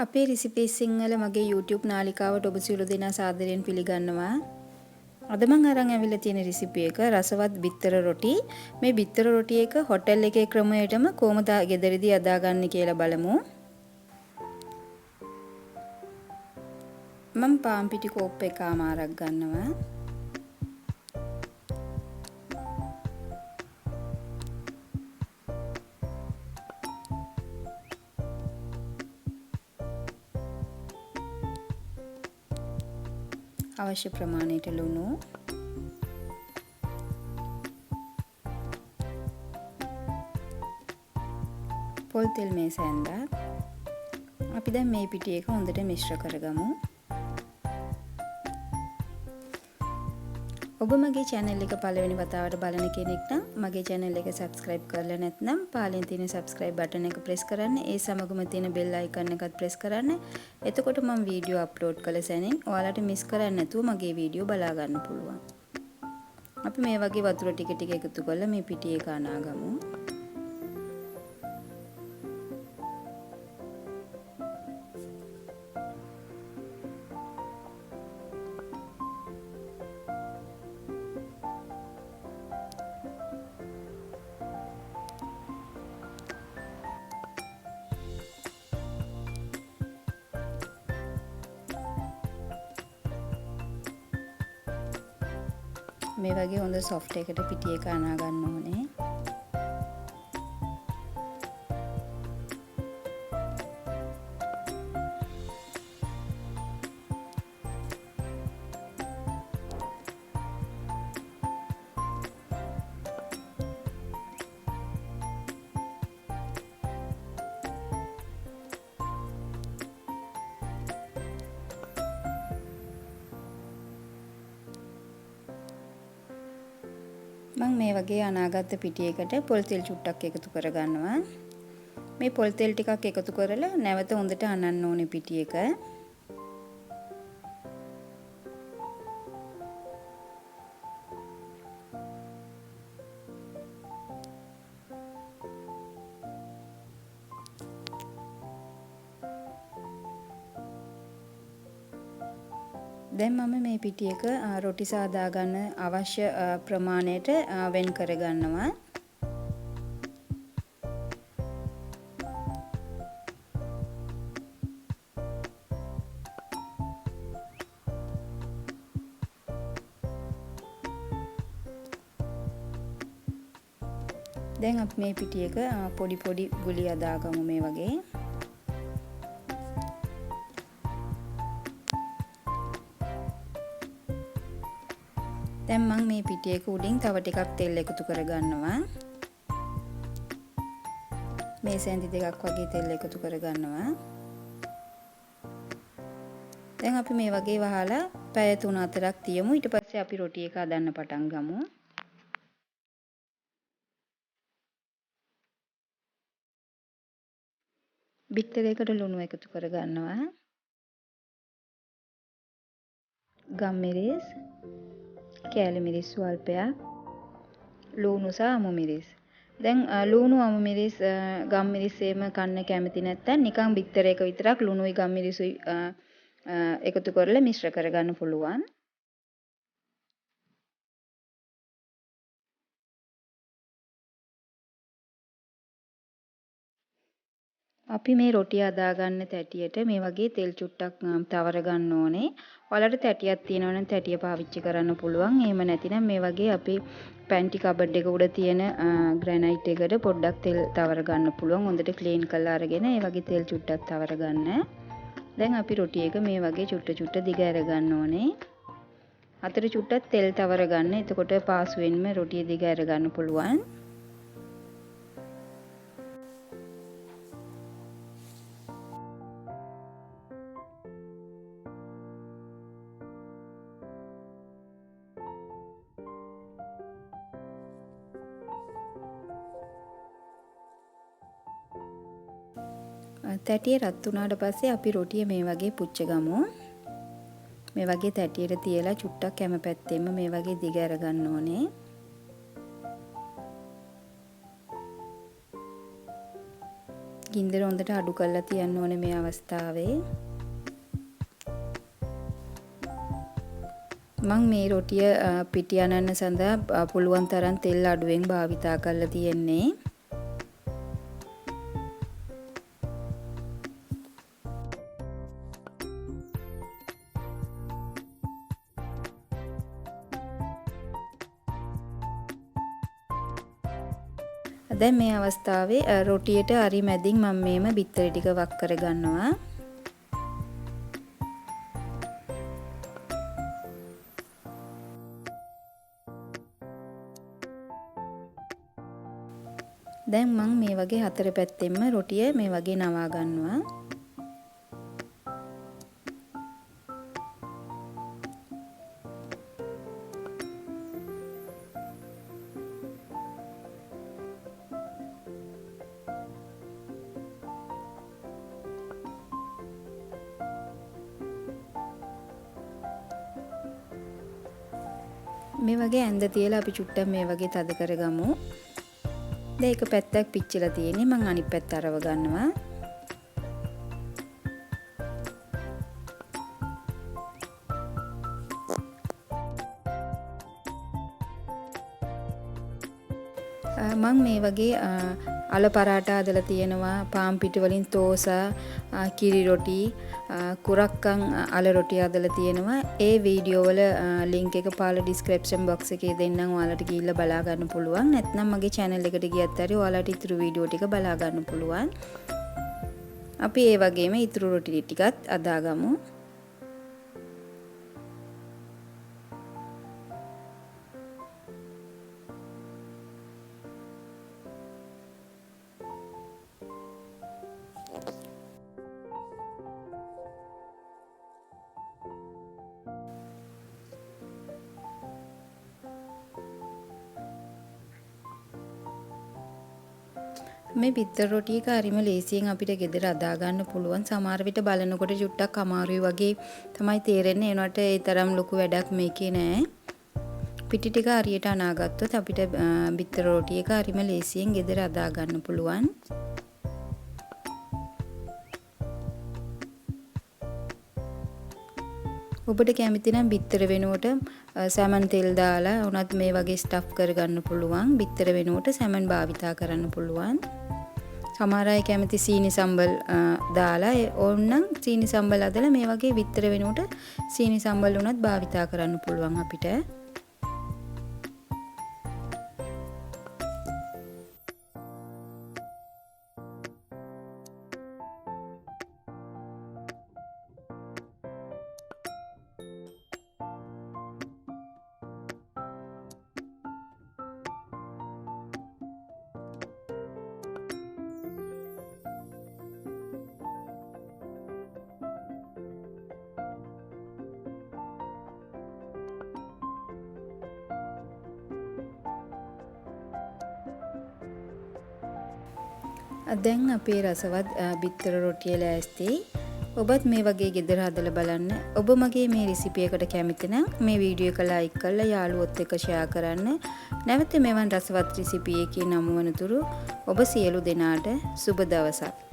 අපේ රෙසිපි සිංහල මගේ YouTube නාලිකාවට ඔබ සියලු දෙනා සාදරයෙන් පිළිගන්නවා. අද මම අරන් ඇවිල්ලා තියෙන රෙසිපි එක රසවත් බිත්තර රොටි. මේ බිත්තර රොටි එක හොටෙල් එකේ ක්‍රමයටම කොහොමද ගෙදරදී හදාගන්නේ කියලා බලමු. මම පාන් පිටි කෝප් එකමාරක් ගන්නවා. අවශ්‍ය ප්‍රමාණයට ලුණු, පොල් තෙල් මේ සැන්දක්. අපි දැන් මේ පිටි එක හොඳට මිශ්‍ර කරගමු. ඔබ මගේ channel එක පළවෙනි වතාවට බලන කෙනෙක් නම් මගේ channel එක subscribe කරලා නැත්නම් පාලෙන් තියෙන subscribe button එක press කරන්න. ඒ සමගම තියෙන bell icon එකත් press කරන්න. එතකොට මම වීඩියෝ upload කළ සැනින් ඔයාලට miss කරන්නේ නැතුව මගේ වීඩියෝ බලා ගන්න පුළුවන්. අපි මේ වගේ වතුර ටික ටික එකතු කරලා මේ පිටි එක අනාගමු. මේ වගේ හොඳ soft එකට පිටි එක අනා ගන්න ඕනේ. මම මේ වගේ අනාගත පිටියකට පොල් තෙල් චුට්ටක් එකතු කරගන්නවා. මේ පොල් තෙල් ටිකක් එකතු කරලා නැවත හොඳට අනන්න ඕනේ පිටි එක. දැන් මම මේ පිටි එක රොටි සාදා ගන්න අවශ්‍ය ප්‍රමාණයට වෙන් කර ගන්නවා. දැන් අපි මේ පිටි එක පොඩි පොඩි ගුලි අදාගමු මේ වගේ. දැන් මම මේ පිටි එක උඩින් තව ටිකක් තෙල් එකතු කරගන්නවා. මේ සැන්දි දෙකක් වගේ තෙල් එකතු කරගන්නවා. දැන් අපි මේ වගේ වහලා පැය 3-4ක් තියමු. ඊට පස්සේ අපි රොටි එක හදන්න පටන් ගමු. බිත්තරයකට ලුණු එකතු කරගන්නවා. ගම්මිරිස්, කෑලි මිරිස් ස්වල්පයක්, ලුණු සහ අමු මිරිස්. දැන් ලුණු අමු මිරිස් ගම් මිරිස් එහෙම කන්න කැමති නැත්නම් නිකන් බිත්තරයක විතරක් ලුණුයි ගම් මිරිසුයි එකතු කරලා මිශ්‍ර කරගන්න පුළුවන්. අපි මේ රොටිය හදාගන්න තැටියට මේ වගේ තෙල් චුට්ටක් තවර ගන්න ඕනේ. ඔයාලට තැටියක් තියෙනවා නම් තැටිය පාවිච්චි කරන්න පුළුවන්. එහෙම නැතිනම් මේ වගේ අපි පැන්ටි කබඩ් එක උඩ තියෙන ග්‍රැනයිට් එකට පොඩ්ඩක් තෙල් තවර ගන්න පුළුවන්. හොඳට ක්ලීන් කරලා අරගෙන ඒ වගේ තෙල් චුට්ටක් තවර ගන්න. දැන් අපි රොටි එක මේ වගේ චුට්ට චුට්ට දිග ඇර ගන්න ඕනේ. අතට චුට්ටක් තෙල් තවර ගන්න. එතකොට පාසුවෙන්ම රොටිය දිග ඇර ගන්න පුළුවන්. තැටිය රත් වුණාට පස්සේ අපි රොටිය මේ වගේ පුච්ච ගමු. මේ වගේ තැටියට තියලා චුට්ටක් හැම පැත්තෙම මේ වගේ දිග අර ගන්න ඕනේ. ගින්දර හොඳට අඩු කරලා තියන්න ඕනේ මේ අවස්ථාවේ. මම මේ රොටිය පිටි අනන්න සඳහා පුළුවන් තරම් තෙල් අඩුවෙන් භාවිතා කරලා තියෙන්නේ. දැන් මේ අවස්ථාවේ රොටියට අරි මැදින් මම මේම බිත්තරේ ටික වක් කර ගන්නවා. දැන් මම මේ වගේ හතර පැත්තෙන්ම රොටිය මේ වගේ නවා ගන්නවා. මේ වගේ ඇඳ තියලා අපි චුට්ටක් මේ වගේ තද කරගමු. දැන් එක පැත්තක් පිච්චිලා තියෙන්නේ. මම අනිත් පැත්ත අරව ගන්නවා. මම මේ වගේ අල පරාටා හදලා තියෙනවා. පාන් පිටි වලින් තෝසා, කිරි රොටි, කුරක්කන් අල රොටි හදලා තියෙනවා. ඒ වීඩියෝ වල ලින්ක් එක පහළ ඩිස්ක්‍රිප්ෂන් බොක්ස් එකේ දෙන්නම්. ඔයාලට ගිහිල්ලා බලා ගන්න පුළුවන්. නැත්නම් මගේ channel එකට ගියත් හරි ඔයාලට ඊතුරු වීඩියෝ ටික බලා ගන්න පුළුවන්. අපි ඒ වගේම ඊතුරු රොටි ටිකත් අදාගමු. මේ බිත්තර රොටි එක හරිම ලේසියෙන් අපිට ගෙදර අදා ගන්න පුළුවන්. සමහර විට බලනකොට චුට්ටක් අමාරුයි වගේ තමයි තේරෙන්නේ. ඒනට ඒ තරම් ලොකු වැඩක් මේකේ නෑ. පිටි ටික හරියට අනාගත්තොත් අපිට බිත්තර රොටි එක හරිම ලේසියෙන් ගෙදර අදා ගන්න පුළුවන්. ඔබට කැමති නම් බිත්තර වෙනුවට සැමන් තෙල් දාලා උනත් මේ වගේ ස්ටෆ් කරගන්න පුළුවන්. බිත්තර වෙනුවට සැමන් භාවිතා කරන්න පුළුවන්. සමහර අය කැමති සීනි සම්බල් දාලා ඕනනම් සීනි සම්බල් අදලා මේ වගේ බිත්තර වෙනුවට සීනි සම්බල් උනත් භාවිතා කරන්න පුළුවන් අපිට. දැන් අපේ රසවත් බිත්තර රොටිය ලෑස්ති. ඔබත් මේ වගේ ගෙදර හදලා බලන්න. ඔබ මගේ මේ රෙසිපි එකට කැමති නම් මේ වීඩියෝ එක ලයික් කරලා යාළුවොත් එක්ක ෂෙයා කරන්න. නැවත මෙවන් රසවත් රෙසිපි එකකින් හමු වනතුරු ඔබ සියලු දෙනාට සුබ දවසක්.